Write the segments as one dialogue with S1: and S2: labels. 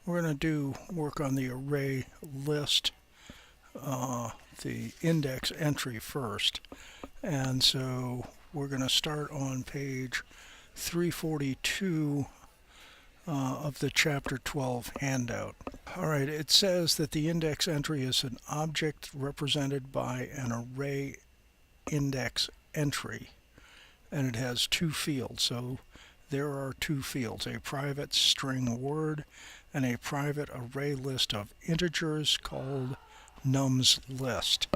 S1: We're going to do work on the array list, the index entry first. And so we're going to start on page 342 of the Chapter 12 handout. All right, it says that the index entry is an object represented by an array index entry, and it has two fields. So there are two fields, a private string word and a private array list of integers called nums list.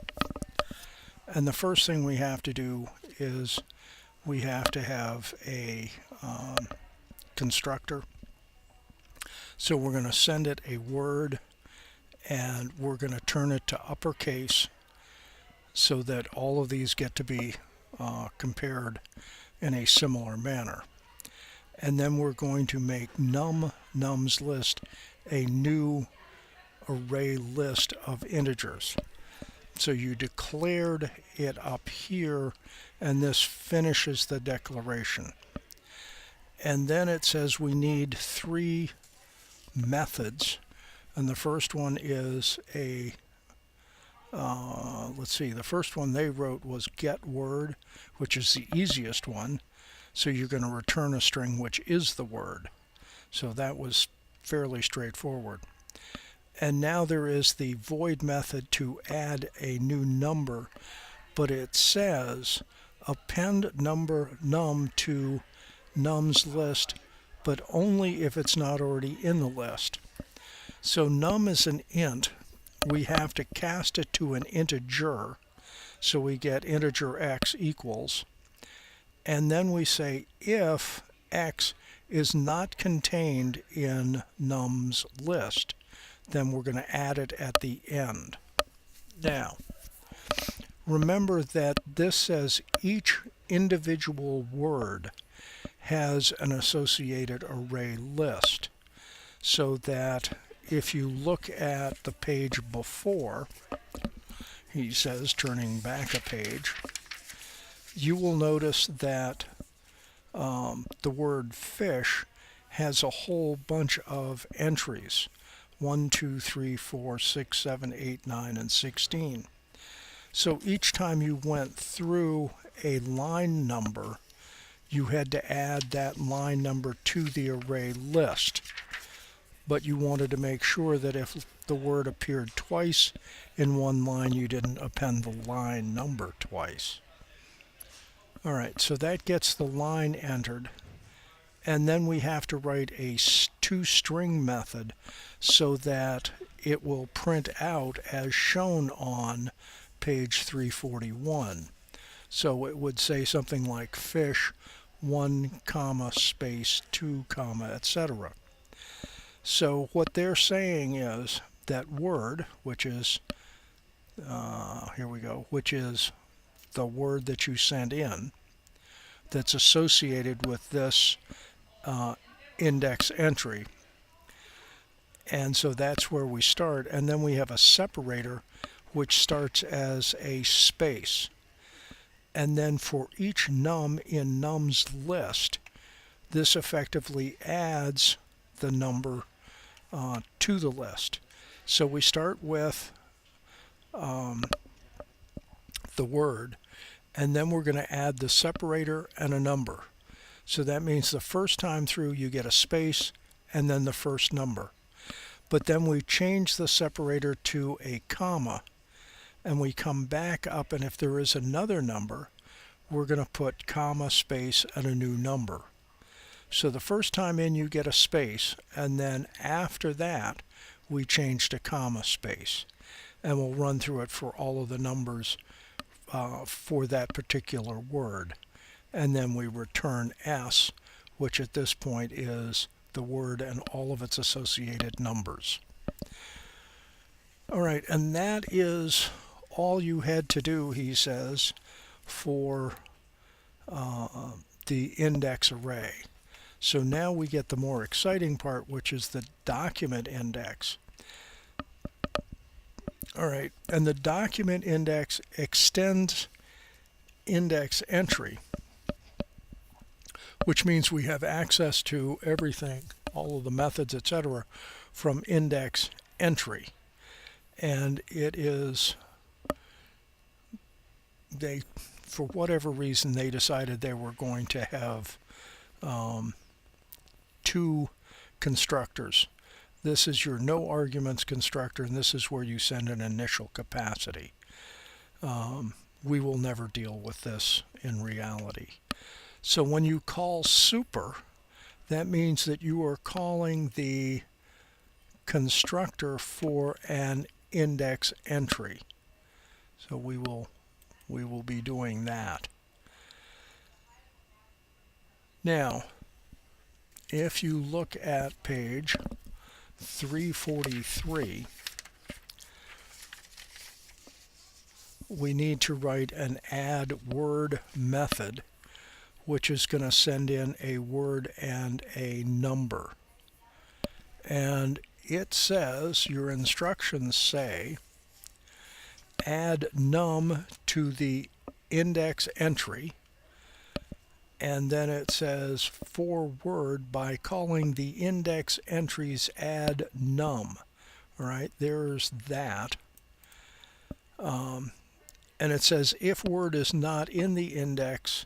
S1: And the first thing we have to do is we have to have a constructor. So we're going to send it a word, and we're going to turn it to uppercase so that all of these get to be compared in a similar manner. And then we're going to make nums list a new array list of integers. So you declared it up here, and this finishes the declaration. And then it says we need three methods, and the first one is a let's see, the first one they wrote was getWord, which is the easiest one. So you're going to return a string which is the word. So that was fairly straightforward. And now there is the void method to add a new number, but it says append number num to nums list, but only if it's not already in the list. So num is an int. We have to cast it to an integer, so we get integer x equals. And then we say if x is not contained in nums list, then we're going to add it at the end. Now, remember that this says each individual word has an associated array list, so that if you look at the page before, he says, turning back a page, you will notice that the word fish has a whole bunch of entries, 1, 2, 3, 4, 6, 7, 8, 9, and 16. So each time you went through a line number, you had to add that line number to the array list. But you wanted to make sure that if the word appeared twice in one line, you didn't append the line number twice. All right, so that gets the line entered. And then we have to write a toString method so that it will print out as shown on page 341. So it would say something like fish 1, space 2, etc. So what they're saying is that word, which is, here we go, which is the word that you sent in, that's associated with this index entry. And so that's where we start. And then we have a separator, which starts as a space. And then for each num in nums list, this effectively adds the number to the list. So we start with the word, and then we're going to add the separator and a number. So that means the first time through you get a space and then the first number. But then we change the separator to a comma, and we come back up, and if there is another number, we're going to put comma, space, and a new number. So the first time in you get a space, and then after that we change to comma, space. And we'll run through it for all of the numbers for that particular word. And then we return S, which at this point is the word and all of its associated numbers. All right, and that is all you had to do, he says, for the index array. So now we get the more exciting part, which is the document index. All right, and the document index extends index entry, which means we have access to everything all of the methods, etc., from index entry. And it is, they, for whatever reason, they decided they were going to have two constructors. This is your no arguments constructor, and this is where you send an initial capacity. We will never deal with this in reality. So when you call super, that means that you are calling the constructor for an index entry. So we will be doing that. Now, if you look at page 343, we need to write an add word method, which is going to send in a word and a number. And it says, your instructions say, add num to the index entry, and then it says for word by calling the index entries add num. All right, there's that. And it says if word is not in the index,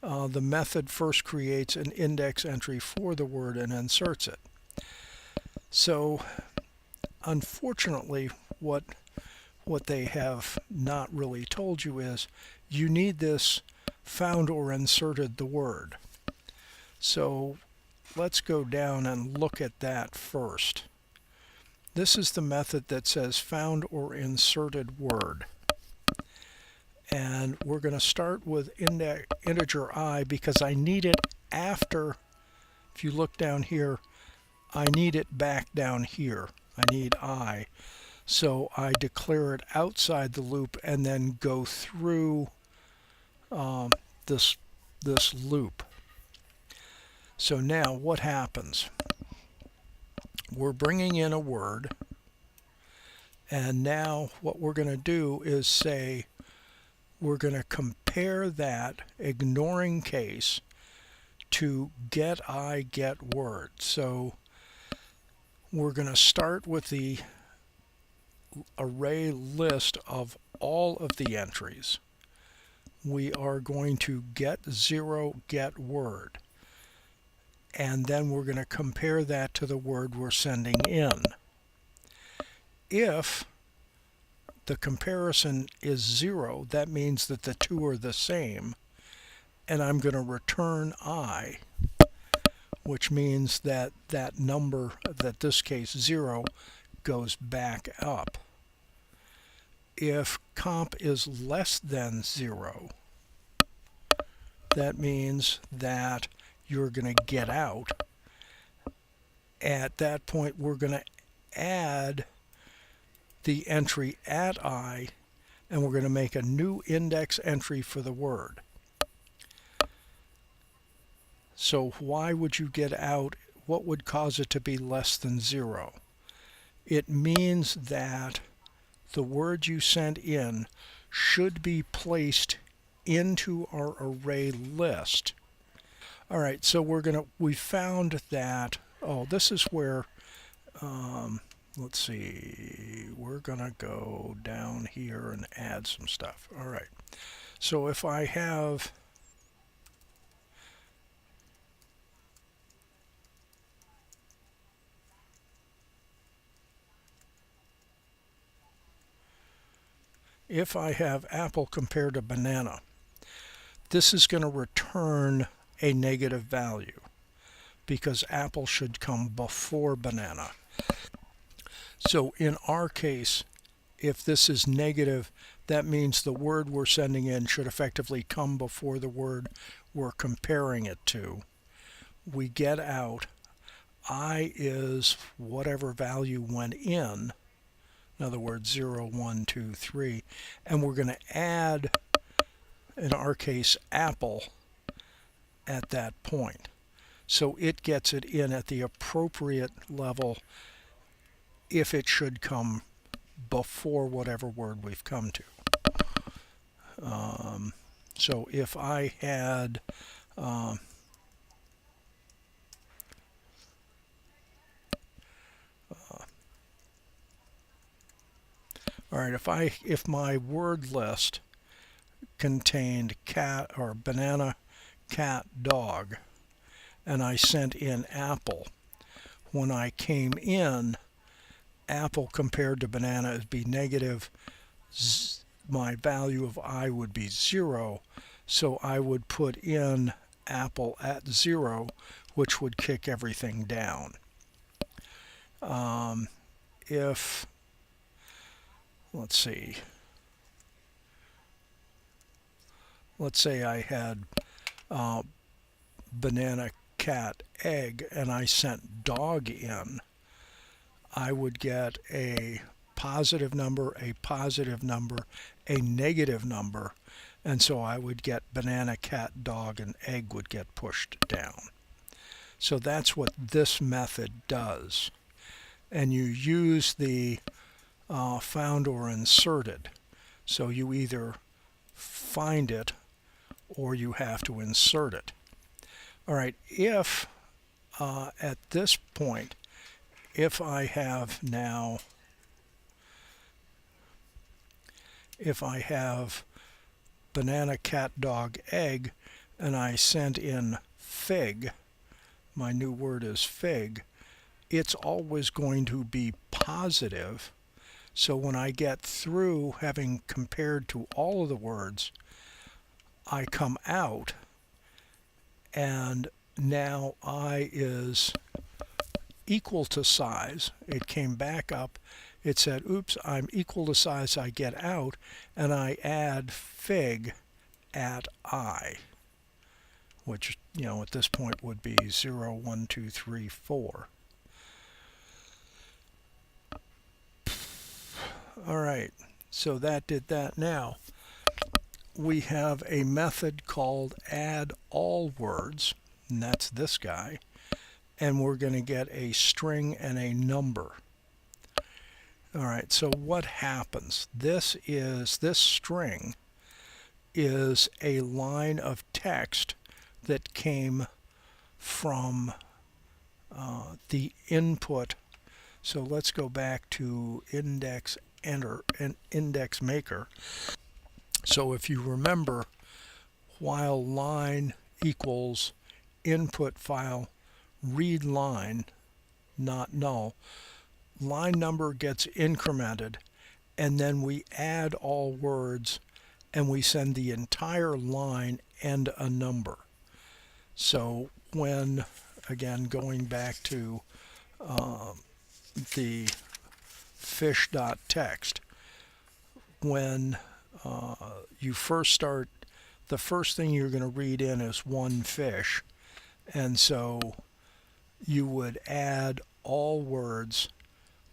S1: the method first creates an index entry for the word and inserts it. So unfortunately, what they have not really told you is you need this found or inserted the word. So let's go down and look at that first. This is the method that says found or inserted word. And we're going to start with integer I because I need it after, if you look down here, I need it back down here. I need I. So I declare it outside the loop and then go through this loop. So now what happens? We're bringing in a word, and now what we're going to do is say we're going to compare that ignoring case to get I get word. So we're going to start with the array list of all of the entries. We are going to get 0 get word, and then we're going to compare that to the word we're sending in. If the comparison is 0, that means that the two are the same, and I'm going to return I, which means that that number, that this case 0, goes back up. If comp is less than 0, that means that you're going to get out. At that point, we're going to add the entry at I, and we're going to make a new index entry for the word. So why would you get out? What would cause it to be less than 0? It means that the word you sent in should be placed into our array list. All right, so we found that, this is where, let's see, we're going to go down here and add some stuff. All right, so if I have, apple compared to banana, this is going to return a negative value because apple should come before banana. So in our case, if this is negative, that means the word we're sending in should effectively come before the word we're comparing it to. We get out, I is whatever value went in other words 0, 1, 2, 3, and we're going to add, in our case, apple at that point. So it gets it in at the appropriate level if it should come before whatever word we've come to. So if I had All right, if my word list contained cat or banana, cat, dog, and I sent in apple, when I came in, apple compared to banana would be negative. My value of I would be 0, so I would put in apple at 0, which would kick everything down. If, let's see, let's say I had banana, cat, egg, and I sent dog in, I would get a positive number, a positive number, a negative number, and so I would get banana, cat, dog, and egg would get pushed down. So that's what this method does. And you use the found or inserted. So you either find it or you have to insert it. All right, if at this point, if I have banana, cat, dog, egg, and I sent in fig, my new word is fig, it's always going to be positive. So when I get through having compared to all of the words, I come out, and now I is equal to size. It came back up. It said, oops, I'm equal to size. I get out, and I add fig at I, which, at this point would be 0, 1, 2, 3, 4. All right, so that did that. Now, we have a method called add all words, and that's this guy, and we're going to get a string and a number. All right, so what happens? This string is a line of text that came from the input. So let's go back to IndexMaker. So if you remember, while line equals input file read line, not null, line number gets incremented, and then we add all words, and we send the entire line and a number. So when, again, going back to the fish.txt, when you first start, the first thing you're going to read in is one fish, and so you would add all words,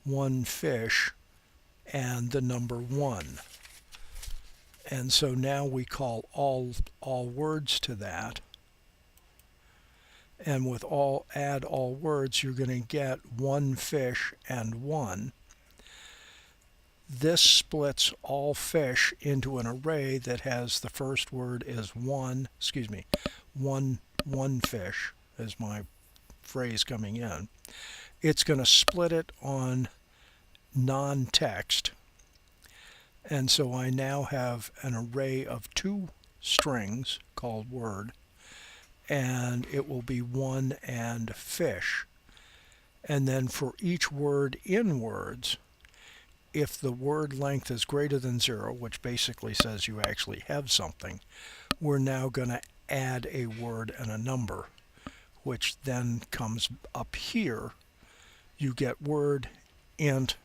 S1: one fish, and the number 1. And so now we call all words to that. And with add all words, you're going to get one fish and 1. This splits all fish into an array that has the first word is one fish, is my phrase coming in. It's going to split it on non-text, and so I now have an array of 2 strings called word, and it will be 1 and fish. And then for each word in words, if the word length is greater than 0, which basically says you actually have something, we're now going to add a word and a number, which then comes up here. You get word, int,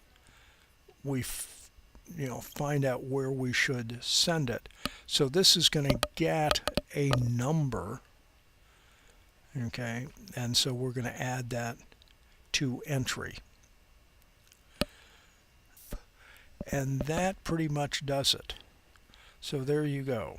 S1: we find out where we should send it. So this is going to get a number, okay, and so we're going to add that to entry. And that pretty much does it. So there you go.